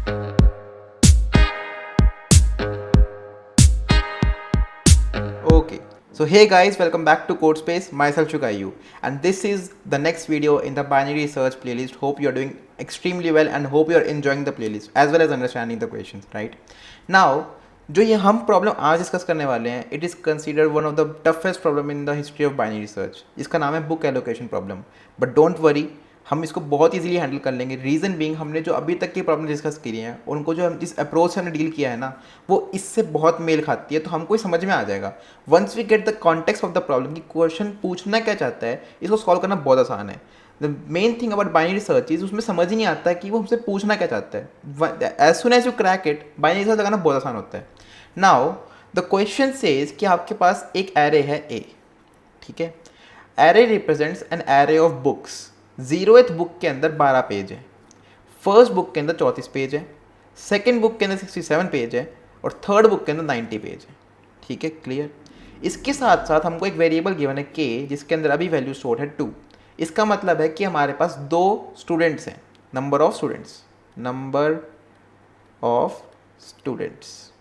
Okay, so hey guys, welcome back to CodeSpace. Myself Shukayu, and this is the next video in the binary search playlist. Hope you're doing extremely well and hope you're enjoying the playlist as well as understanding the questions. Right now, जो ये हम problem आज discuss करने वाले हैं, it is considered one of the toughest problem in the history of binary search. इसका नाम है book allocation problem. But don't worry, हम इसको बहुत इजीली हैंडल कर लेंगे. रीज़न बीइंग, हमने जो अभी तक की प्रॉब्लम डिस्कस की हैं उनको जो हम जिस अप्रोच से हमने डील किया है ना, वो इससे बहुत मेल खाती है. तो हमको समझ में आ जाएगा once we get the context of the problem कि क्वेश्चन पूछना क्या चाहता है. इसको सॉल्व करना बहुत आसान है. The main thing about binary search is उसमें समझ ही नहीं आता है कि वो हमसे पूछना क्या चाहता है. As soon as you crack it, binary search लगाना बहुत आसान होता है. नाउ द क्वेश्चन सेज कि आपके पास एक एरे है ए. ठीक है, array represents an array of books. 0th book के अंदर 12 पेज है, फर्स्ट बुक के अंदर 34 पेज है, सेकेंड बुक के अंदर 67 पेज है और थर्ड बुक के अंदर 90 पेज है. ठीक है, क्लियर. इसके साथ साथ हमको एक वेरिएबल गिवन है के, जिसके अंदर अभी वैल्यू स्टोर है 2. इसका मतलब है कि हमारे पास 2 स्टूडेंट्स हैं. Number of students.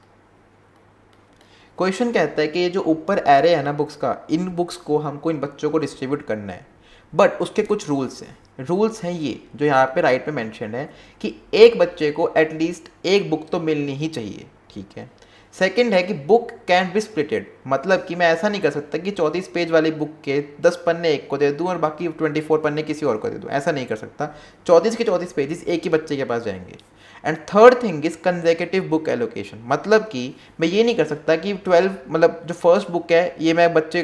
क्वेश्चन कहता है कि ये जो ऊपर एरे है ना बुक्स का, इन बुक्स को हमको इन बच्चों को डिस्ट्रीब्यूट करना है. बट उसके कुछ रूल्स हैं. रूल्स हैं ये जो यहाँ पे राइट पे मेंशन है कि एक बच्चे को एटलीस्ट एक बुक तो मिलनी ही चाहिए. ठीक है. सेकंड है कि बुक कैन बी स्प्लिटेड, मतलब कि मैं ऐसा नहीं कर सकता कि 34 पेज वाली बुक के 10 पन्ने एक को दे दूँ और बाकी 24 पन्ने किसी और को दे दूँ. ऐसा नहीं कर सकता. 34 के 34 पेजेस एक ही बच्चे के पास जाएंगे. And third thing is consecutive book allocation, मतलब कि मैं ये नहीं कर सकता कि 12, मतलब जो फर्स्ट बुक है ये मैं एक बच्चे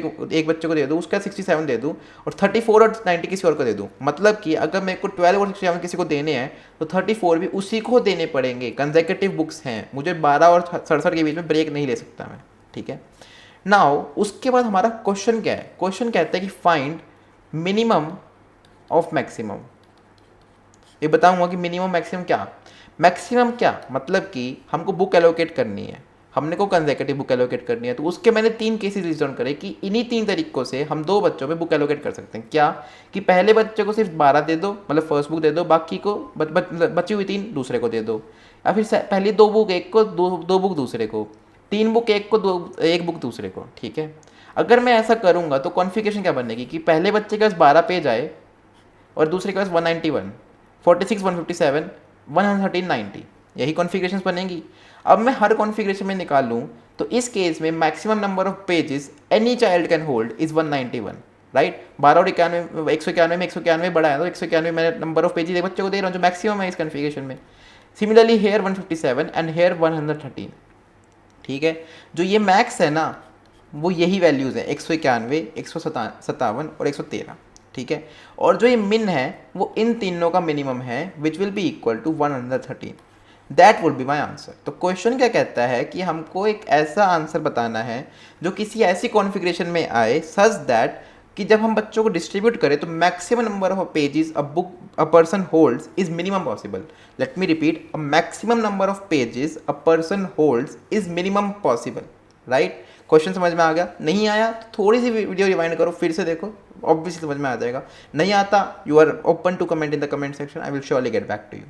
को दे दूँ, उसका 67 दे दूँ और 34 और 90 किसी और को दे दूँ. मतलब कि अगर मेरे को 12 और 67 किसी को देने हैं तो 34 भी उसी को देने पड़ेंगे. कंसेक्यूटिव बुक्स हैं, मुझे 12 और 67 के बीच में ब्रेक नहीं ले सकता मैं. ठीक है. नाउ उसके बाद हमारा क्वेश्चन क्या है. क्वेश्चन कहता है कि फाइंड मिनिमम ऑफ मैक्सिमम. ये बताऊंगा कि मिनिमम मैक्सिमम क्या, मतलब कि हमको बुक एलोकेट करनी है, हमने को कंसेक्यूटिव बुक एलोकेट करनी है. तो उसके मैंने 3 केसेस लिस्ट डाउन करे कि इन्हीं 3 तरीकों से हम 2 बच्चों पे बुक एलोकेट कर सकते हैं. क्या कि पहले बच्चे को सिर्फ 12 दे दो, मतलब फर्स्ट बुक दे दो, बाकी को बची हुई 3 दूसरे को दे दो. या फिर पहली 2 बुक एक को, 2 बुक दूसरे को, 3 बुक एक को, 1 बुक दूसरे को. ठीक है. अगर मैं ऐसा करूँगा तो कॉन्फ़िगरेशन क्या बनेगी कि पहले बच्चे के पास 12 पेज आए और दूसरे के पास 191, 46, 157, 113, 90, यही कॉन्फ़िगरेशंस बनेंगी. अब मैं हर कॉन्फ़िगरेशन में निकालूँ तो इस केस में maximum number of pages any child can hold is 191. Right. 12 और 91, 191 में 191 बड़ा है तो 191 मैं नंबर ऑफ पेजेस एक बच्चे को दे रहा हूँ जो मैक्सिमम है इस कॉन्फ़िगरेशन में. Similarly here 157 and here 113. ठीक है. जो ये मैक्स है ना वो यही वैल्यूज़ हैं, 191, 157 और 113. ठीक है. और जो ये मिन है वो इन तीनों का मिनिमम है which will be equal to 113. That would be my answer. तो क्वेश्चन क्या कहता है कि हमको एक ऐसा आंसर बताना है जो किसी ऐसी कॉन्फ़िगरेशन में आए सच दैट कि जब हम बच्चों को डिस्ट्रीब्यूट करें तो maximum number of pages a person holds is minimum possible. Let me repeat, a maximum number of pages a person holds is minimum possible. Right. Question समझ में आ गया? नहीं आया तो थोड़ी सी वीडियो रिवाइंड करो, फिर से देखो, ऑब्वियसली समझ में आ जाएगा. नहीं आता, you are open to comment in the comment section, I will surely get back to you.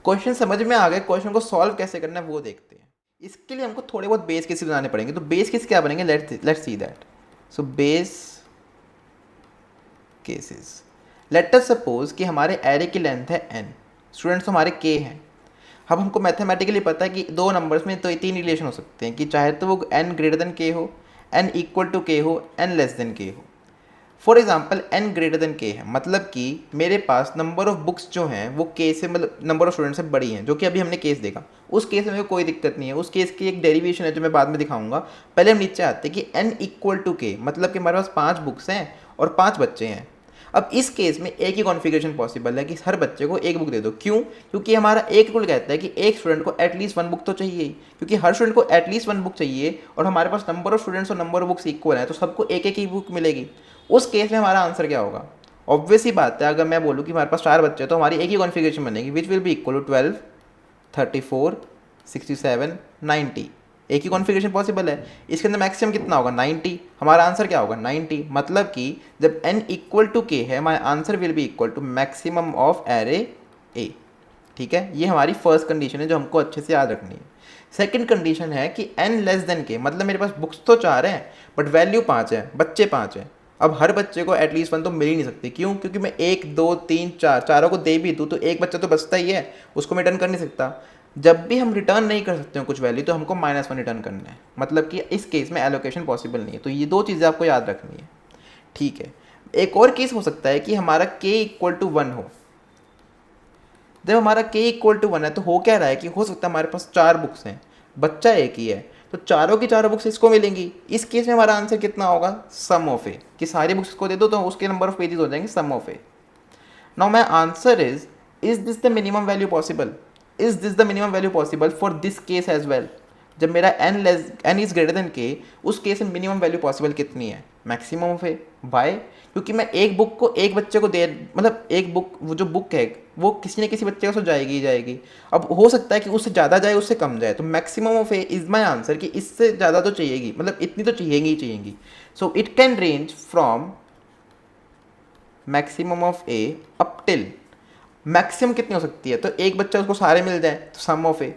Question समझ में आ गए. क्वेश्चन को सॉल्व कैसे करना है वो देखते हैं. इसके लिए हमको थोड़े बहुत बेस केसेस बनाने पड़ेंगे. तो बेस केस क्या बनेंगे, let's see that. So base cases, let us suppose कि हमारे एरे की लेंथ है n, स्टूडेंट्स हमारे k हैं. अब हमको मैथमेटिकली पता है कि 2 नंबर्स में तो 3 रिलेशन हो सकते हैं कि चाहे तो वो n ग्रेटर देन k हो, n इक्वल टू k हो, n लेस देन k हो. For example n greater than k है, मतलब कि मेरे पास नंबर ऑफ बुक्स जो हैं वो k से, मतलब नंबर ऑफ स्टूडेंट से बड़ी हैं, जो कि अभी हमने केस देखा. उस केस में कोई दिक्कत नहीं है. उस केस की एक डेरिवेशन है जो मैं बाद में दिखाऊंगा. पहले हम नीचे आते हैं कि n इक्वल टू k, मतलब कि हमारे पास 5 बुक्स हैं और 5 बच्चे हैं. अब इस केस में एक ही कॉन्फ़िगरेशन पॉसिबल है कि हर बच्चे को एक बुक दे दो. क्यों? क्योंकि हमारा एक रूल कहता है कि एक स्टूडेंट को एटलीस्ट 1 बुक तो चाहिए ही, क्योंकि हर स्टूडेंट को एटलीस्ट 1 बुक चाहिए और हमारे पास नंबर ऑफ स्टूडेंट्स और नंबर ऑफ बुक्स इक्वल है तो सबको एक एक ही बुक मिलेगी. उस केस में हमारा आंसर क्या होगा? ऑब्वियस ही बात है, अगर मैं बोलूँ कि हमारे पास 4 बच्चे हैं तो हमारी एक ही कॉन्फ़िगरेशन बनेगी which will be equal to 12, 34, 67, 90. एक ही कॉन्फ़िगरेशन पॉसिबल है. इसके अंदर मैक्सिमम कितना होगा? 90. हमारा आंसर क्या होगा? 90. मतलब कि जब n इक्वल टू k है, my answer will be equal to maximum of array a. ठीक है, ये हमारी फर्स्ट कंडीशन है जो हमको अच्छे से याद रखनी है। सेकंड कंडीशन है कि n लेस देन के, मतलब मेरे पास बुक्स तो 4 हैं बट वैल्यू 5 है, बच्चे 5 हैं। अब हर बच्चे को एटलीस्ट 1 तो मिल ही नहीं सकती, क्यों? क्योंकि मैं 1 2 3 4 चारों को दे भी दूँ तो एक बच्चा तो बचता ही है, उसको मैं रिटर्न कर नहीं सकता। जब भी हम रिटर्न नहीं कर सकते हो कुछ वैल्यू तो हमको -1 रिटर्न करना है, मतलब कि इस केस में एलोकेशन पॉसिबल नहीं है। तो ये 2 चीज़ें आपको याद रखनी है, ठीक है। एक और केस हो सकता है कि हमारा k इक्वल टू 1 हो। जब हमारा k इक्वल टू 1 है तो हो क्या रहा है कि हो सकता है हमारे पास 4 बुक्स हैं, बच्चा एक ही है, तो चारों की चारों बुक्स इसको मिलेंगी। इस केस में हमारा आंसर कितना होगा? सम ऑफ ए, कि सारी बुक्स को दे दो तो उसके नंबर ऑफ पेजेस हो जाएंगे sum of A. Now my answer is this the minimum value possible? Is this the minimum value possible for this case as well? जब मेरा n is greater than k, उस case में minimum value possible कितनी है? Maximum of A. Why? क्योंकि मैं एक book को एक बच्चे को दे, मतलब एक बुक, वो जो बुक है वो किसी न किसी बच्चे को तो जाएगी ही जाएगी। अब हो सकता है कि उससे ज़्यादा जाए उससे कम जाए, तो maximum of A is my answer, कि इससे ज़्यादा तो चाहिएगी, मतलब इतनी तो चाहिएगी ही चाहिएगी। So it can range from maximum of A up till, maximum कितनी हो सकती है? तो एक बच्चा उसको सारे मिल जाए तो सम ऑफ ए,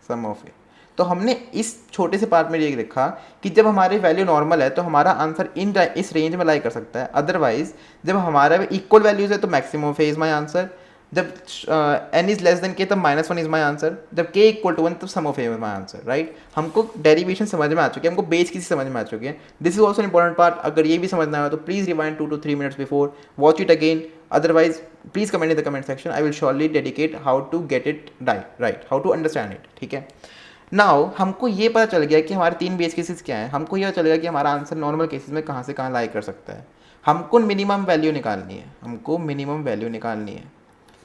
सम ऑफ ए। तो हमने इस छोटे से पार्ट में ये देखा कि जब हमारी वैल्यू नॉर्मल है तो हमारा आंसर इस रेंज में लाई कर सकता है। अदरवाइज जब हमारा इक्वल वैल्यूज है तो maximum of A is my answer, जब n is less than k तब -1 इज माई आंसर, जब k इक्वल टू 1 तब sum of A is my answer, right. हमको डेरिवेशन समझ में आ चुकी है, हमको बेस किसी समझ में आ चुकी है। This is also important part. अगर ये भी समझना है तो please rewind 2 to 3 minutes before, watch it again. Otherwise please comment in the comment section, I will surely dedicate how to get it right, how to understand it, ठीक है। Now हमको ये पता चल गया कि हमारे 3 बेस केसेस क्या हैं। हमको ये पता चल गया कि हमारा आंसर नॉर्मल केसेस में कहाँ से कहाँ लाई कर सकता है। हमको मिनिमम वैल्यू निकालनी है, हमको मिनिमम वैल्यू निकालनी है।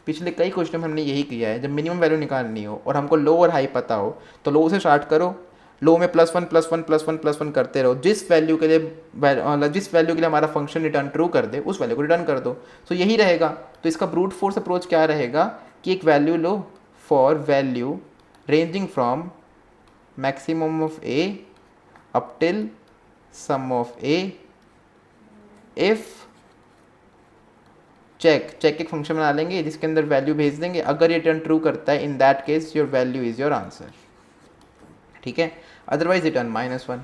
पिछले कई क्वेश्चन में हमने यही किया है, जब मिनिमम वैल्यू निकालनी हो और हमको लो और हाई पता हो तो लो से स्टार्ट करो, लो में +1 +1 +1 +1 करते रहो, जिस वैल्यू के लिए हमारा फंक्शन रिटर्न ट्रू कर दे उस वैल्यू को रिटर्न कर दो। तो यही रहेगा। तो इसका ब्रूट फोर्स अप्रोच क्या रहेगा कि एक वैल्यू लो for value ranging from maximum of A up till sum of a, if check एक फंक्शन बना लेंगे जिसके अंदर वैल्यू भेज देंगे, अगर ये रिटर्न ट्रू करता है in that case your value is your answer, ठीक है। Otherwise return -1।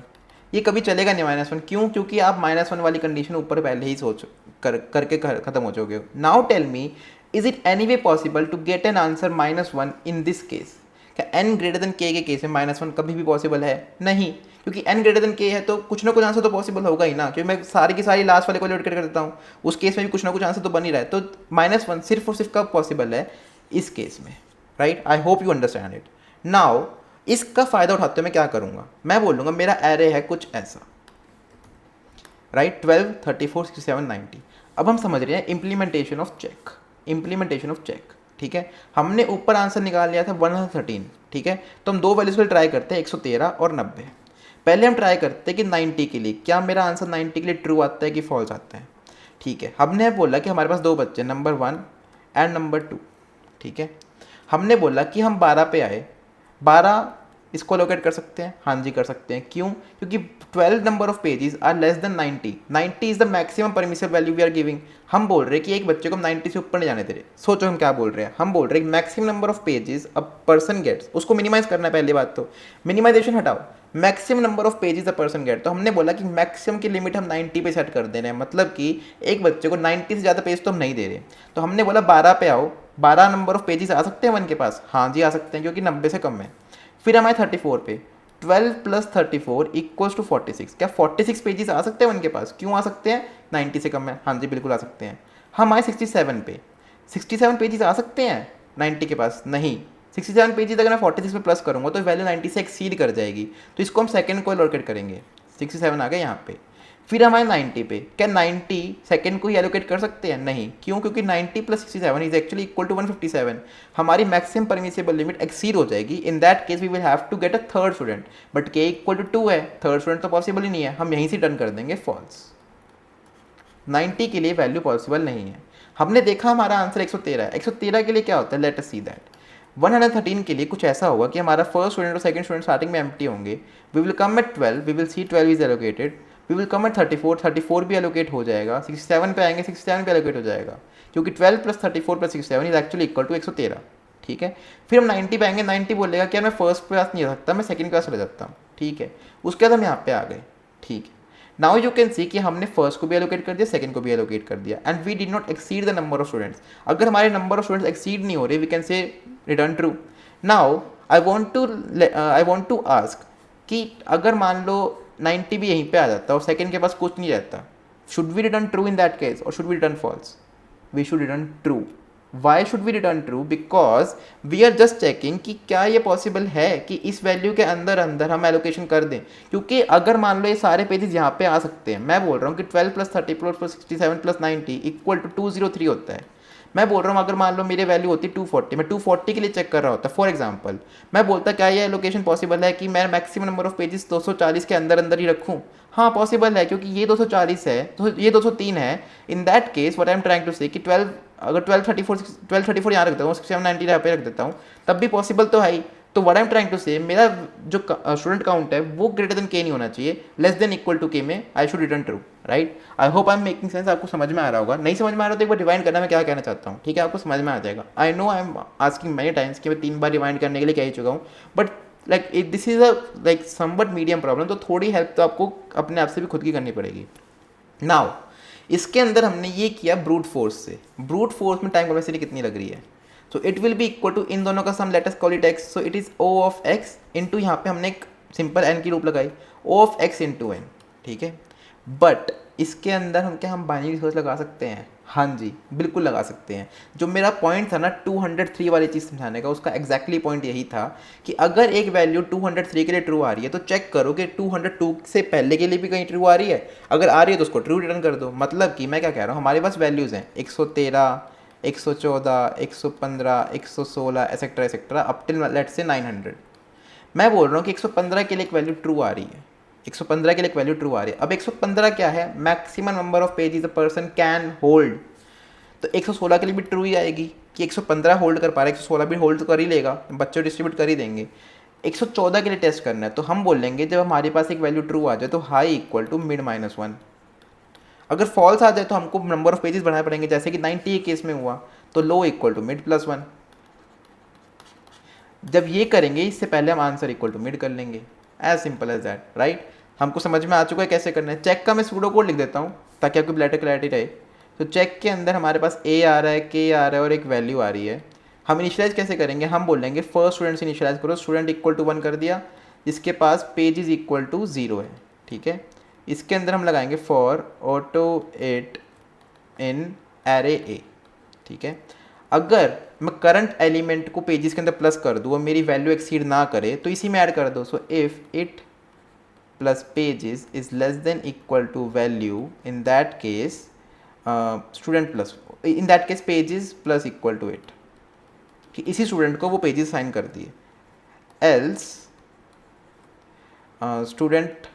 ये कभी चलेगा नहीं -1, क्यों? क्योंकि आप -1 वाली कंडीशन ऊपर पहले ही सोच करके खत्म हो जाओगे। Now tell me, is it any way possible to get an answer -1 in this case? क्या n ग्रेटर देन k के केस में -1 कभी भी पॉसिबल है? नहीं, क्योंकि n ग्रेटर देन k है तो कुछ ना कुछ आंसर तो पॉसिबल होगा ही ना, क्योंकि मैं सारी की सारी लास्ट वाले को एलिमिनेट कर देता हूँ, उस केस में भी कुछ ना कुछ आंसर तो बन ही रहा है। तो -1 सिर्फ और सिर्फ कब पॉसिबल है? इस केस में, right. I hope you understand it. Now इसका फ़ायदा उठाते हुए मैं क्या करूँगा, मैं बोलूँगा मेरा एरे है कुछ ऐसा, राइट, 12 34 67 90। अब हम समझ रहे हैं इम्प्लीमेंटेशन ऑफ चेक, ठीक है। हमने ऊपर आंसर निकाल लिया था 113, ठीक है। तो हम 2 वैल्यूज को ट्राई करते हैं, 113 और 90। पहले हम ट्राई करते हैं कि 90 के लिए क्या मेरा आंसर 90 के लिए ट्रू आता है कि फॉल्स आता है, ठीक है। हमने बोला कि हमारे पास 2 बच्चे, नंबर 1 एंड नंबर 2, ठीक है। हमने बोला कि हम 12 पे आए, 12 इसको लोकेट कर सकते हैं, हाँ जी कर सकते हैं। क्यों? क्योंकि 12 number of pages are less than 90, 90 is the maximum permissible value we are giving. हम बोल रहे हैं कि एक बच्चे को हम 90 से ऊपर नहीं जाने दे रहे। सोचो हम क्या बोल रहे हैं, हम बोल रहे हैं maximum number of pages a person gets, उसको मिनिमाइज करना है। पहली बात तो मिनिमाइजेशन हटाओ, maximum number of pages a person get. तो हमने बोला कि मैक्सिमम की लिमिट हम 90 पे सेट कर दे रहे हैं, मतलब कि एक बच्चे को 90 से ज़्यादा पेज तो हम नहीं दे रहे। तो हमने बोला 12 पे आओ, 12 नंबर ऑफ पेजेस आ सकते हैं 1 के पास, हाँ जी आ सकते हैं, क्योंकि 90 से कम है। फिर हमारे 34 पे 12 + 34 = 46। क्या 46 पेजेस आ सकते हैं 1 के पास? क्यों आ सकते हैं? 90 से कम है, हाँ जी बिल्कुल आ सकते हैं। हम आए 67 पे, 67 पेजेस आ सकते हैं 90 के पास? नहीं। 67 पेजेस अगर मैं 46 पे प्लस करूँगा तो वैल्यू 90 से एक्सीड कर जाएगी, तो इसको हम सेकंड को लोकेट करेंगे। 67 आ गए यहाँ पे। फिर हमारे 90 पे, क्या 90 सेकंड को ही एलोकेट कर सकते हैं? नहीं। क्यों? क्योंकि 90 + 67 इज एक्चुअली इक्वल टू 157। हमारी मैक्सिमम परमिसिबल लिमिट एक्सीड हो जाएगी। In that case we will have to get a third student, but k = 2 है, थर्ड स्टूडेंट तो पॉसिबल ही नहीं है। हम यहीं से डन कर देंगे फॉल्स, 90 के लिए वैल्यू पॉसिबल नहीं है। हमने देखा हमारा आंसर 113 है। 113 के लिए क्या होता है, लेट अस सी दैट। 113 के लिए कुछ ऐसा होगा कि हमारा फर्स्ट स्टूडेंट और सेकंड स्टूडेंट स्टार्टिंग में एम्प्टी होंगे। We will come at 12, we will see 12 is allocated. We will come at 34, 34 भी एलोकेट हो जाएगा। 67 पे आएंगे, 67 पे एलोकेट हो जाएगा, क्योंकि 12 + 34 + 67 इज एक्चुअली इक्वल टू 113, ठीक है। फिर हम 90 पे आएंगे, 90 बोलेगा कि यार मैं फर्स्ट क्लास नहीं जा सकता, मैं सेकंड क्लास चला जाता हूँ, ठीक है। उसके बाद हम यहाँ पे आ गए, ठीक है। नाउ यू कैन सी कि हमने फर्स्ट को भी एलोकेट कर दिया, सेकंड को भी एलोकेट कर दिया, and we did not exceed the number of students. अगर हमारे नंबर ऑफ स्टूडेंट्स एक्सीड नहीं हो रहे, we can say return true. Now I want to ask कि अगर मान लो 90 भी यहीं पे आ जाता और सेकंड के पास कुछ नहीं रहता, should we return true in that case और should we return false? We should return true. Why should we return true? Because we are just checking कि क्या ये पॉसिबल है कि इस वैल्यू के अंदर अंदर हम एलोकेशन कर दें। क्योंकि अगर मान लो ये सारे पेजेस यहाँ पे आ सकते हैं, मैं बोल रहा हूँ कि 12 + 34 + 67 + 90 इक्वल टू 203 होता है। मैं बोल रहा हूँ अगर मान लो मेरी वैल्यू होती 240, मैं 240 के लिए चेक कर रहा होता। फॉर एग्जाम्पल मैं बोलता क्या ये एलोकेशन पॉसिबल है कि मैं मैक्सिमम नंबर ऑफ पेजेस 240 के अंदर अंदर ही रखूँ? हाँ पॉसिबल है, क्योंकि ये 240 है तो ये 203 है। In that case what I am trying to say कि 12, अगर 1234 यहाँ रख देता हूँ, 6790 यहाँ पे रख देता हूँ, तब भी पॉसिबल तो है ही। तो what I am trying to say, मेरा जो स्टूडेंट काउंट है वो ग्रेटर देन के नहीं होना चाहिए, लेस देन इक्वल टू के में I should return true, right. I hope I am making sense. आपको समझ में आ रहा होगा, नहीं समझ में आ रहा तो एक बार रिवाइंड करना मैं क्या कहना चाहता हूँ, ठीक है, आपको समझ में आ जाएगा। I know I am asking many times कि मैं 3 बार रिवाइंड करने के लिए कह ही चुका हूँ, but like this is a like somewhat medium problem, तो थोड़ी हेल्प तो आपको अपने आप से भी खुद की करनी पड़ेगी। नाउ इसके अंदर हमने ये किया ब्रूट फोर्स से। ब्रूट फोर्स में टाइम कॉम्प्लेक्सिटी कितनी लग रही है? So it will be equal to इन दोनों का sum, let us call it x, so it is O of x into यहाँ पे हमने एक सिंपल n की रूप लगाई, O of x into n, ठीक है। बट इसके अंदर हम क्या हम बाइनरी सर्च लगा सकते हैं? हाँ जी बिल्कुल लगा सकते हैं। जो मेरा पॉइंट था ना 203 वाली चीज़ समझाने का, उसका एग्जैक्टली पॉइंट यही था कि अगर एक वैल्यू 203 के लिए ट्रू आ रही है तो चेक करो कि 202 से पहले के लिए भी कहीं ट्रू आ रही है। अगर आ रही है तो उसको ट्रू रिटर्न कर दो। मतलब कि मैं क्या कह रहा हूँ, हमारे पास वैल्यूज़ हैं 113, 114, 115, 116 etcetera etcetera up till let's say 900। मैं बोल रहा हूँ कि 115 के लिए एक वैल्यू ट्रू आ रही है, 115 के लिए एक वैल्यू ट्रू आ रही है। अब 115 क्या है? Maximum number of pages a person can hold. तो 116 के लिए भी ट्रू ही आएगी कि 115 होल्ड कर पा रहा है, 116 भी होल्ड कर ही लेगा, बच्चे डिस्ट्रीब्यूट कर ही देंगे। 114 के लिए टेस्ट करना है तो हम बोल लेंगे जब हमारे पास एक वैल्यू ट्रू आ जाए तो हाई इक्वल टू मिड -1। अगर फॉल्स आ जाए तो हमको नंबर ऑफ पेजेस बढ़ाने पड़ेंगे, जैसे कि 90 के केस में हुआ, तो लो इक्वल टू मिड +1। जब ये करेंगे इससे पहले हम आंसर इक्वल टू मिड कर लेंगे, as simple as that, right. हमको समझ में आ चुका है कैसे करना है। चेक का मैं सूडो कोड लिख देता हूँ ताकि आपकी बेटर क्लैरिटी रहे। तो चेक के अंदर हमारे पास ए आ रहा है, के आ रहा है और एक वैल्यू आ रही है। हम इनिशियलाइज कैसे करेंगे? हम बोलेंगे फर्स्ट स्टूडेंट से इनिशियलाइज करो, स्टूडेंट इक्वल टू 1 कर दिया, जिसके पास पेजेस इक्वल टू 0 है, ठीक है। इसके अंदर हम लगाएंगे for auto it in array A, ठीक है। अगर मैं करंट एलिमेंट को पेजेस के अंदर प्लस कर दूँ और मेरी वैल्यू एक्सीड ना करे तो इसी में ऐड कर दो। So if it plus pages is less than equal to value, in that case student plus, in that case pages plus equal to it, कि इसी स्टूडेंट को वो पेजेस साइन कर दिए। एल्स स्टूडेंट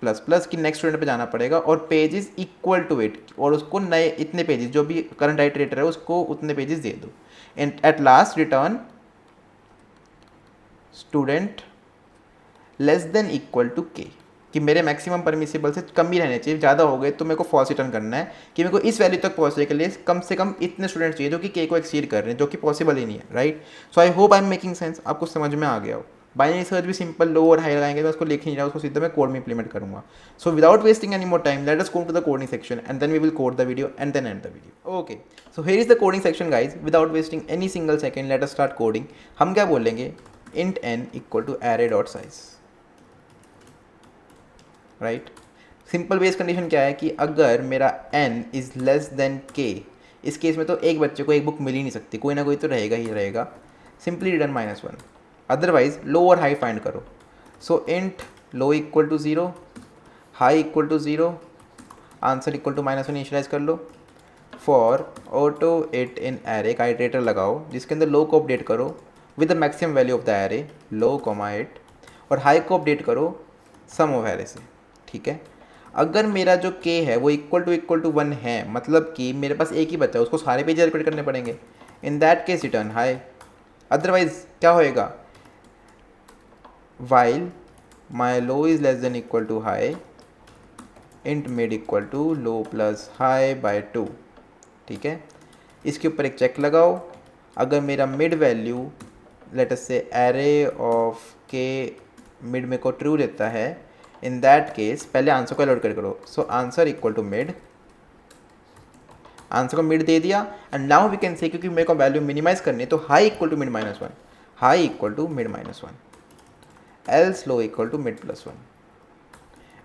प्लस प्लस की next student पे जाना पड़ेगा और पेजेस इक्वल टू इट, और उसको नए इतने पेजेस जो भी करंट आइटरेटर है उसको उतने पेजेस दे दो। And at last return student less than equal to k, कि मेरे मैक्सिमम परमिसिबल से कम ही रहने चाहिए, ज़्यादा हो गए तो मेरे को फॉल्स रिटर्न करना है कि मेरे को इस वैल्यू तक पहुंचने के लिए कम से कम इतने स्टूडेंट चाहिए जो कि के को एक्सीड कर रहे हैं, जो कि पॉसिबल ही नहीं है, right. So I hope I am making sense, आपको समझ में आ गया हो। बाइनरी सर्च भी सिंपल लो और हाई लगाएंगे, मैं उसको लिख नहीं रहा, उसको सीधा मैं कोड में इंप्लीमेंट करूंगा। So without wasting any more time let us go to the coding section and then we will code the video and then end the video. Okay, so here is the coding section guys. Without wasting any single second let us start coding. हम क्या बोलेंगे? Int n equal to array dot size, right. Simple base condition क्या है कि अगर मेरा n is less than k, इस case में तो एक बच्चे को एक बुक मिल ही नहीं सकती, कोई ना कोई तो रहेगा ही रहेगा। सिंपली रिटर्न -1, अदरवाइज लो और हाई फाइंड करो। So int low equal to 0, high equal to 0, answer equal to -1 initialize कर लो। For auto it in array का आइटरेटर लगाओ जिसके अंदर लो को अपडेट करो with the maximum value of the array, low comma it, और हाई को अपडेट करो सम ऑफ एरे से, ठीक है। अगर मेरा जो k है वो इक्वल टू 1 है, मतलब कि मेरे पास एक ही बच्चा है, उसको सारे पेज रिपीट करने पड़ेंगे। In that case return high, otherwise क्या होएगा? While my low is less than equal to high, int mid equal to low plus high by 2, ठीक है। इसके ऊपर एक चेक लगाओ, अगर मेरा मिड वैल्यू लेट अस से एरे ऑफ के मिड में को ट्रू देता है, इन दैट केस पहले आंसर को अलॉट कर करो। So answer equal to mid, answer को मिड दे दिया एंड नाउ वी कैन से क्योंकि मेरे को वैल्यू मिनिमाइज करनी है तो high equal to mid minus one, high equal to mid minus one, else low equal to mid plus one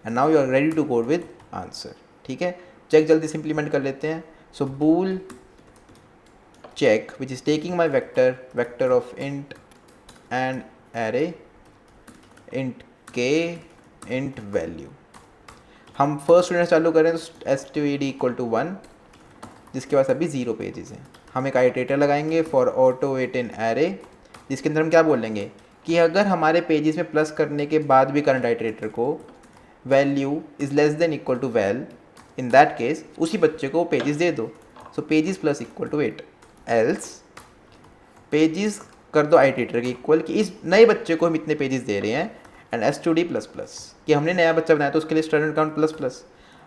and now you are ready to go with answer. ठीक है, check जल्दी से implement कर लेते हैं। So bool check which is taking my vector of int and array int k int value। हम first student चालू करें तो std इक्वल टू 1 जिसके पास अभी 0 पेजेस हैं। हम एक आइटरेटर लगाएंगे for auto weight in array, जिसके अंदर हम क्या बोलेंगे कि अगर हमारे पेजेस में प्लस करने के बाद भी करंट आइटरेटर को value is less than equal to well, in that case उसी बच्चे को पेजेस दे दो। So pages plus equal to 8, else pages कर दो आइटरेटर के इक्वल कि इस नए बच्चे को हम इतने पेजेस दे रहे हैं एंड std प्लस प्लस कि हमने नया बच्चा बनाया तो उसके लिए स्टूडेंट काउंट प्लस प्लस।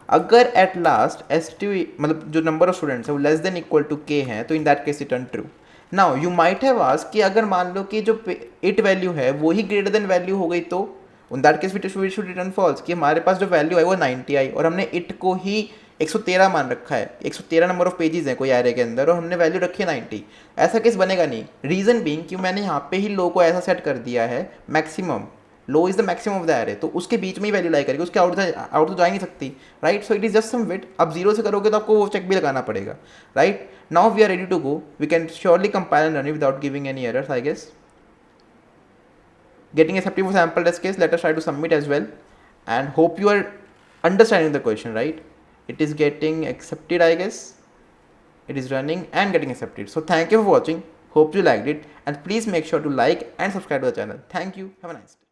अगर एट लास्ट std मतलब जो नंबर ऑफ स्टूडेंट्स है वो less than equal to k है तो in that case return true. Now you might have asked कि अगर मान लो कि जो इट वैल्यू है वो ही ग्रेटर देन वैल्यू हो गई तो in that case we should return false कि हमारे पास जो वैल्यू आई वो 90 आई और हमने इट को ही 113 मान रखा है। 113 नंबर ऑफ पेजेस हैं कोई एरे के अंदर और हमने वैल्यू रखी है 90। ऐसा केस बनेगा नहीं, रीज़न बीइंग कि मैंने यहाँ पे ही लो को ऐसा सेट कर दिया है maximum, low is the maximum of the array, तो उसके बीच में ही वैल्यू लाई करेगी, उसके आउट तो जा ही नहीं सकती, right. So it is just sum wit. अब जीरो से करोगे तो आपको वो चेक भी लगाना पड़ेगा, right. Now we are ready to go, we can surely compile and run it without giving any errors I guess. Getting accepted for sample test case, let us try to submit as well and hope you are understanding the question, right? It is getting accepted, I guess. It is running and getting accepted. So thank you for watching. Hope you liked it and please make sure to like and subscribe to the channel. Thank you. Have a nice day.